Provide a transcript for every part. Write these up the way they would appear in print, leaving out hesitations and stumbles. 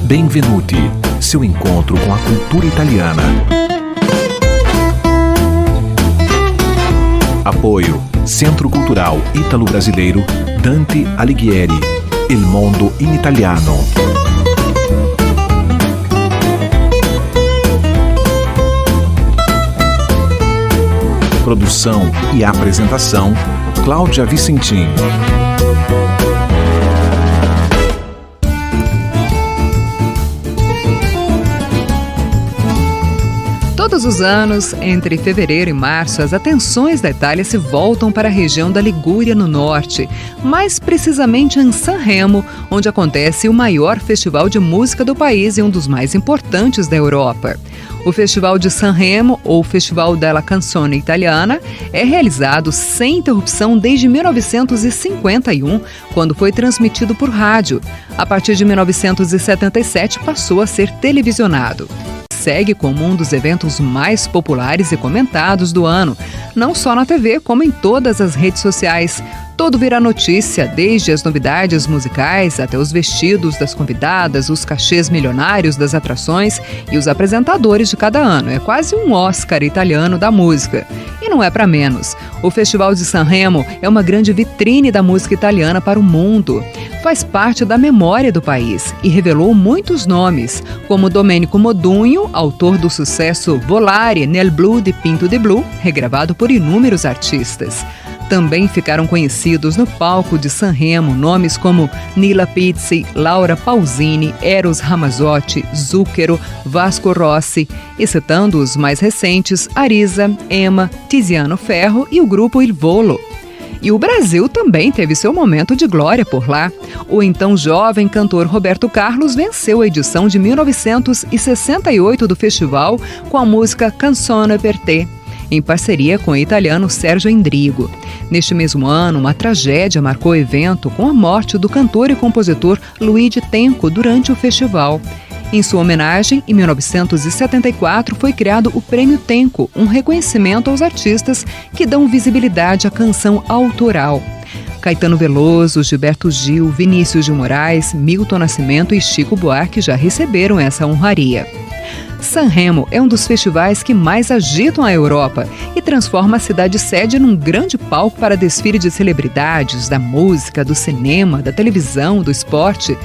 Benvenuti, seu encontro com a cultura italiana. Apoio Centro Cultural Ítalo-Brasileiro Dante Alighieri, Il Mondo in Italiano. Produção e apresentação, Cláudia Vicentim. Todos os anos, entre fevereiro e março, as atenções da Itália se voltam para a região da Ligúria, no norte, mais precisamente em Sanremo, onde acontece o maior festival de música do país e um dos mais importantes da Europa. O Festival de Sanremo, ou Festival della Canzone Italiana, é realizado sem interrupção desde 1951, quando foi transmitido por rádio. A partir de 1977, passou a ser televisionado. Segue como um dos eventos mais populares e comentados do ano, não só na TV, como em todas as redes sociais. Tudo vira notícia, desde as novidades musicais até os vestidos das convidadas, os cachês milionários das atrações e os apresentadores de cada ano. É quase um Oscar italiano da música. E não é para menos. O Festival de Sanremo é uma grande vitrine da música italiana para o mundo. Faz parte da memória do país e revelou muitos nomes, como Domenico Modugno, autor do sucesso Volare nel blu di Pinto di Blu, regravado por inúmeros artistas. Também ficaram conhecidos no palco de Sanremo nomes como Nila Pizzi, Laura Pausini, Eros Ramazzotti, Zucchero, Vasco Rossi, e citando os mais recentes, Arisa, Emma, Tiziano Ferro e o grupo Il Volo. E o Brasil também teve seu momento de glória por lá. O então jovem cantor Roberto Carlos venceu a edição de 1968 do festival com a música Canzone per te, em parceria com o italiano Sérgio Endrigo. Neste mesmo ano, uma tragédia marcou o evento com a morte do cantor e compositor Luigi Tenco durante o festival. Em sua homenagem, em 1974, foi criado o Prêmio Tenco, um reconhecimento aos artistas que dão visibilidade à canção autoral. Caetano Veloso, Gilberto Gil, Vinícius de Moraes, Milton Nascimento e Chico Buarque já receberam essa honraria. Sanremo é um dos festivais que mais agitam a Europa e transforma a cidade-sede num grande palco para desfile de celebridades, da música, do cinema, da televisão, do esporte.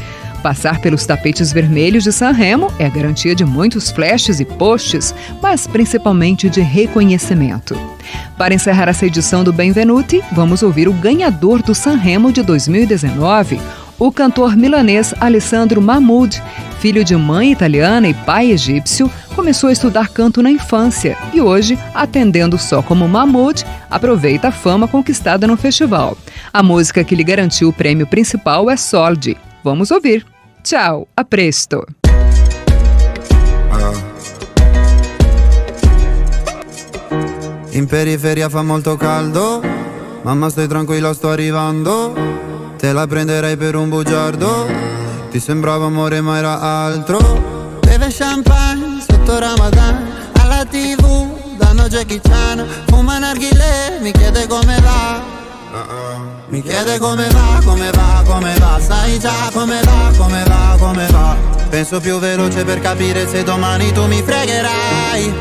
Passar pelos tapetes vermelhos de Sanremo é a garantia de muitos flashes e posts, mas principalmente de reconhecimento. Para encerrar essa edição do Benvenuti, vamos ouvir o ganhador do Sanremo de 2019, o cantor milanês Alessandro Mahmoud. Filho de mãe italiana e pai egípcio, começou a estudar canto na infância e hoje, atendendo só como Mahmoud, aproveita a fama conquistada no festival. A música que lhe garantiu o prêmio principal é Soldi. Vamos ouvir. Tchau, a presto. In periferia fa molto caldo, mamma stai tranquilla, sto arrivando, te la prenderei per un bugiardo. Ti sembrava amore ma era altro. Beve champagne sotto Ramadan, alla TV danno Jackie Chan, fuma narghilè, mi chiede come va. Mi chiede come va, come va, come va. Sai già come va, come va, come va. Penso più veloce per capire se domani tu mi fregherai.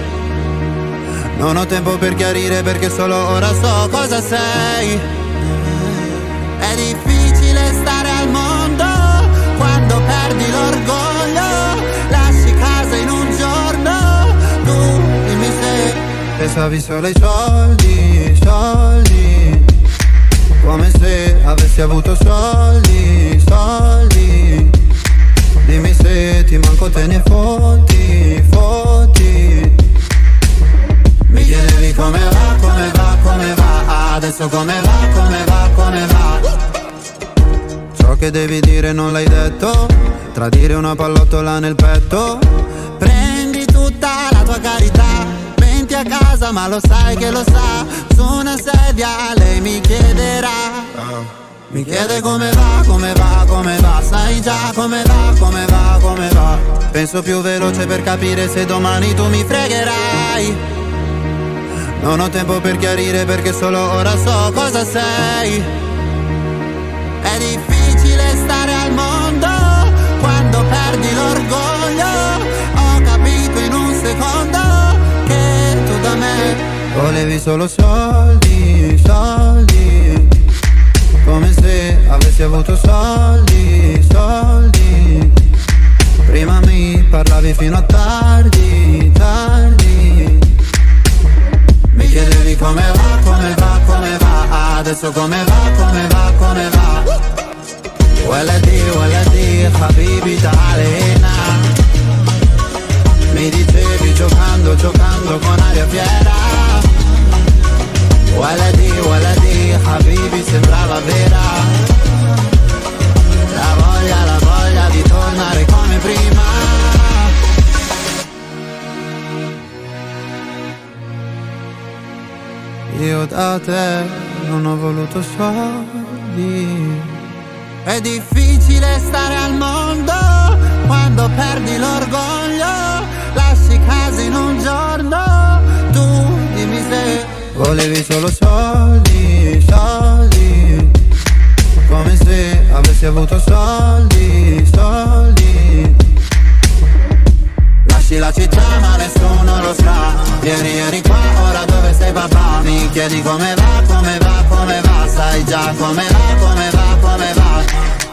Non ho tempo per chiarire perché solo ora so cosa sei. È difficile stare al mondo quando perdi l'orgoglio, lasci casa in un giorno, tu dimmi se pensavi solo ai soldi, soldi, come se avessi avuto soldi, soldi, dimmi se ti manco te ne fotti, fotti. Mi chiedevi come va, come va, come va, adesso come va, come va, come va. Ciò che devi dire non l'hai detto, tradire una pallottola nel petto. Prendi tutta la tua carità, menti a casa ma lo sai che lo sa. Su una sedia lei mi chiederà, mi chiede come va, come va, come va. Sai già come va, come va, come va. Penso più veloce per capire se domani tu mi fregherai. Non ho tempo per chiarire perché solo ora so cosa sei. È difficile stare al mondo quando perdi l'orgoglio. Volevi solo soldi, soldi, come se avessi avuto soldi, soldi. Prima mi parlavi fino a tardi, tardi. Mi chiedevi come va, come va, come va. Adesso come va, come va, come va. ولدي حبيبي تعالى هنا. Mi dicevi giocando, giocando con aria fiera. ولدي حبيبي sembrava vera. La voglia di tornare come prima. Io da te non ho voluto soldi. È difficile stare al mondo quando perdi l'orgoglio. Lasci casa in un giorno. Tu dimmi se volevi solo soldi, soldi, come se avessi avuto soldi, soldi. Lasci la città ma nessuno lo sa. Ieri qua, ora dove sei papà? Mi chiedi come va, come va, come va. Sai già come va, come va, come va.